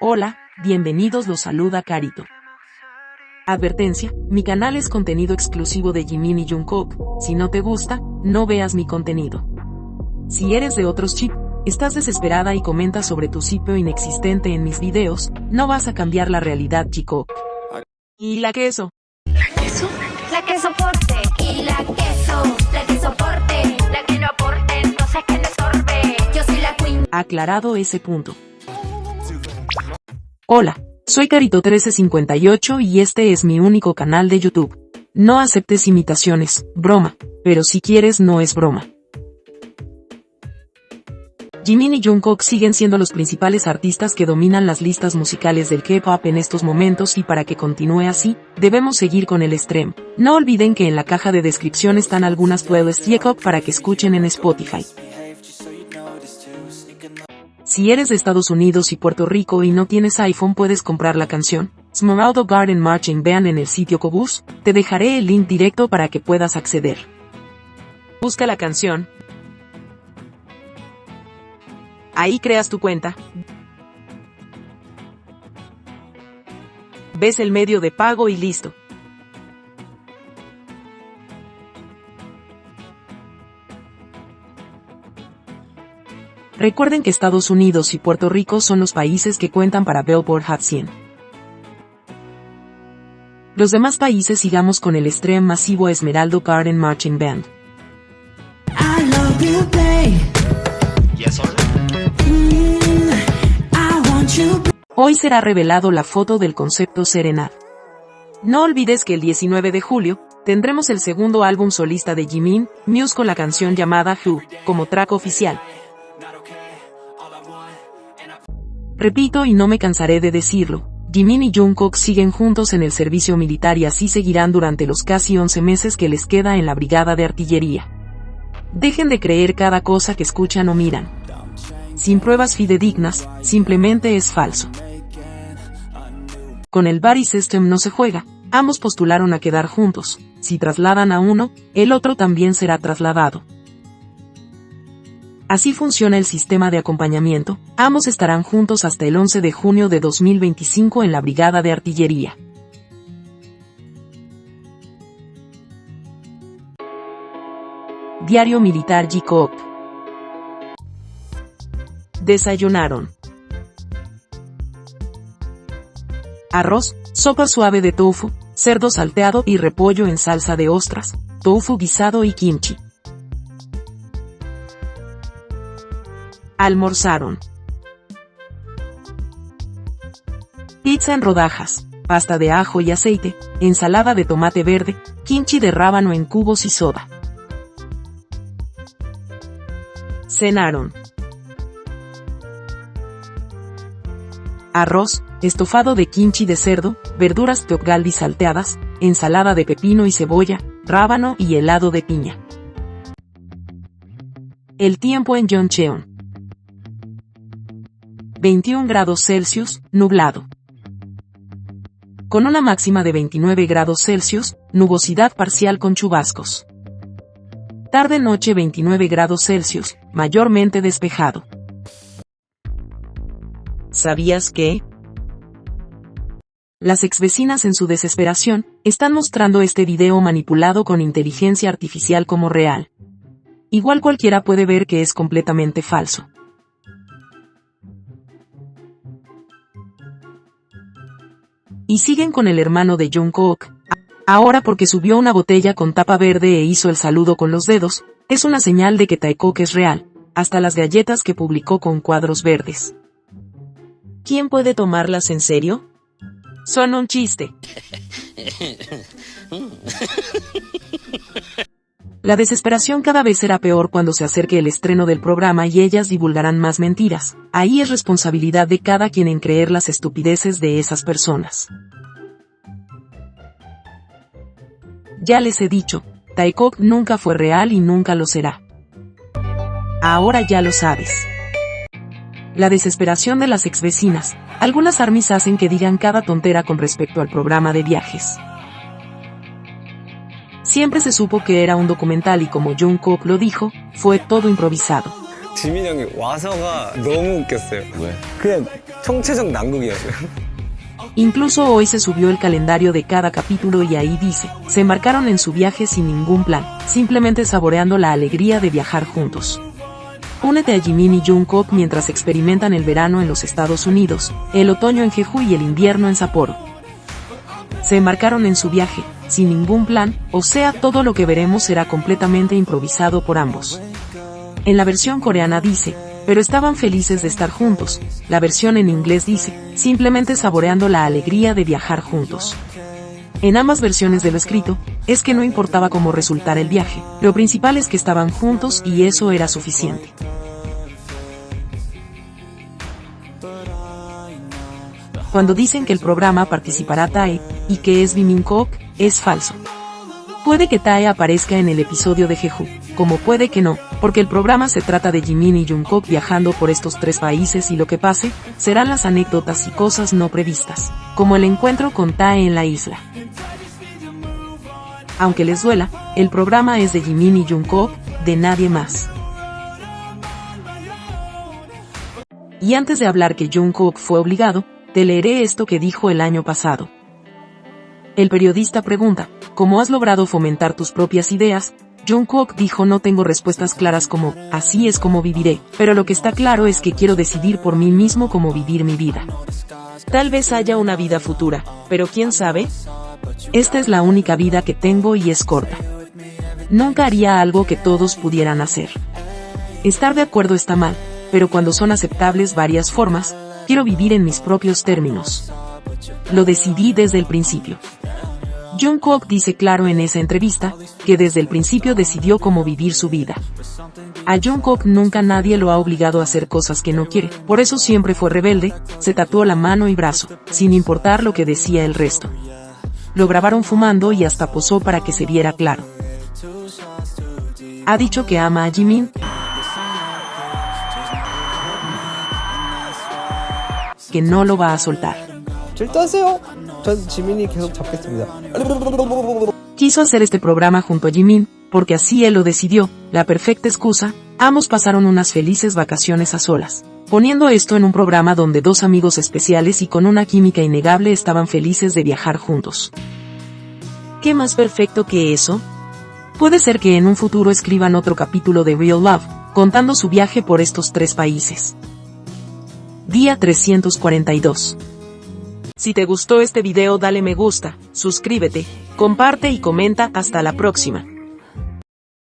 Hola, bienvenidos, los saluda Carito. Advertencia, mi canal es contenido exclusivo de Jimin y Jungkook, si no te gusta, no veas mi contenido. Si eres de otros chip, estás desesperada y comentas sobre tu sitio inexistente en mis videos, no vas a cambiar la realidad, chico. ¿Y la queso? ¿La queso? La que soporte. Y la que soporte. La que no aporte, entonces que le sorbe. Yo soy la queen. Aclarado ese punto. Hola, soy Carito1358 y este es mi único canal de YouTube. No aceptes imitaciones, broma, pero si quieres no es broma. Jimin y Jungkook siguen siendo los principales artistas que dominan las listas musicales del K-pop en estos momentos y para que continúe así, debemos seguir con el stream. No olviden que en la caja de descripción están algunas playlists K-pop para que escuchen en Spotify. Si eres de Estados Unidos y Puerto Rico y no tienes iPhone, puedes comprar la canción Esmeralda Garden Marching Band en el sitio Qobuz. Te dejaré el link directo para que puedas acceder. Busca la canción. Ahí creas tu cuenta. Ves el medio de pago y listo. Recuerden que Estados Unidos y Puerto Rico son los países que cuentan para Billboard Hot 100. Los demás países sigamos con el stream masivo Esmeralda Garden Marching Band. I love you, babe. Yes, sir. I want you. Hoy será revelado la foto del concepto Serenade. No olvides que el 19 de julio, tendremos el segundo álbum solista de Jimin, Muse, con la canción llamada Who, como track oficial. Repito y no me cansaré de decirlo, Jimin y Jungkook siguen juntos en el servicio militar y así seguirán durante los casi 11 meses que les queda en la brigada de artillería. Dejen de creer cada cosa que escuchan o miran. Sin pruebas fidedignas, simplemente es falso. Con el buddy system no se juega, ambos postularon a quedar juntos, si trasladan a uno, el otro también será trasladado. Así funciona el sistema de acompañamiento, ambos estarán juntos hasta el 11 de junio de 2025 en la brigada de artillería. Diario Militar J-Coop. Desayunaron arroz, sopa suave de tofu, cerdo salteado y repollo en salsa de ostras, tofu guisado y kimchi. Almorzaron pizza en rodajas, pasta de ajo y aceite, ensalada de tomate verde, kimchi de rábano en cubos y soda. Cenaron arroz, estofado de kimchi de cerdo, verduras tteokgalbi salteadas, ensalada de pepino y cebolla, rábano y helado de piña. El tiempo en Yeoncheon. 21 grados Celsius, nublado. Con una máxima de 29 grados Celsius, nubosidad parcial con chubascos. Tarde-noche 29 grados Celsius, mayormente despejado. ¿Sabías que? Las exvecinas en su desesperación, están mostrando este video manipulado con inteligencia artificial como real. Igual cualquiera puede ver que es completamente falso. Y siguen con el hermano de Jungkook. Ahora porque subió una botella con tapa verde e hizo el saludo con los dedos, es una señal de que Taekook es real, hasta las galletas que publicó con cuadros verdes. ¿Quién puede tomarlas en serio? Son un chiste. La desesperación cada vez será peor cuando se acerque el estreno del programa y ellas divulgarán más mentiras. Ahí es responsabilidad de cada quien en creer las estupideces de esas personas. Ya les he dicho, Taekook nunca fue real y nunca lo será. Ahora ya lo sabes. La desesperación de las exvecinas. Algunas armies hacen que digan cada tontera con respecto al programa de viajes. Siempre se supo que era un documental y como Jungkook lo dijo, fue todo improvisado. 지민이 형이 와서가 너무 웃겼어요. 왜? 그냥 총체적 난국이었어요. Incluso hoy se subió el calendario de cada capítulo y ahí dice, se embarcaron en su viaje sin ningún plan, simplemente saboreando la alegría de viajar juntos. Únete a Jimin y Jungkook mientras experimentan el verano en los Estados Unidos, el otoño en Jeju y el invierno en Sapporo. Se embarcaron en su viaje, sin ningún plan, o sea, todo lo que veremos será completamente improvisado por ambos. En la versión coreana dice, pero estaban felices de estar juntos. La versión en inglés dice, simplemente saboreando la alegría de viajar juntos. En ambas versiones de lo escrito, es que no importaba cómo resultara el viaje, lo principal es que estaban juntos y eso era suficiente. Cuando dicen que el programa participará Tae, y que es Jimin-kook, es falso. Puede que Tae aparezca en el episodio de Jeju, como puede que no, porque el programa se trata de Jimin y Jungkook viajando por estos tres países y lo que pase, serán las anécdotas y cosas no previstas, como el encuentro con Tae en la isla. Aunque les duela, el programa es de Jimin y Jungkook, de nadie más. Y antes de hablar que Jungkook fue obligado, te leeré esto que dijo el año pasado. El periodista pregunta, ¿cómo has logrado fomentar tus propias ideas? Jungkook dijo, no tengo respuestas claras como, así es como viviré, pero lo que está claro es que quiero decidir por mí mismo cómo vivir mi vida. Tal vez haya una vida futura, pero ¿quién sabe? Esta es la única vida que tengo y es corta. Nunca haría algo que todos pudieran hacer. Estar de acuerdo está mal, pero cuando son aceptables varias formas, quiero vivir en mis propios términos. Lo decidí desde el principio. Jungkook dice claro en esa entrevista, que desde el principio decidió cómo vivir su vida. A Jungkook nunca nadie lo ha obligado a hacer cosas que no quiere, por eso siempre fue rebelde, se tatuó la mano y brazo, sin importar lo que decía el resto. Lo grabaron fumando y hasta posó para que se viera claro. Ha dicho que ama a Jimin, que no lo va a soltar. 질투하세요. 전 지민이 계속 잡겠습니다. Quiso hacer este programa junto a Jimin, porque así él lo decidió, la perfecta excusa, ambos pasaron unas felices vacaciones a solas, poniendo esto en un programa donde dos amigos especiales y con una química innegable estaban felices de viajar juntos. ¿Qué más perfecto que eso? Puede ser que en un futuro escriban otro capítulo de Real Love, contando su viaje por estos tres países. Día 342. Si te gustó este video dale me gusta, suscríbete, comparte y comenta. Hasta la próxima.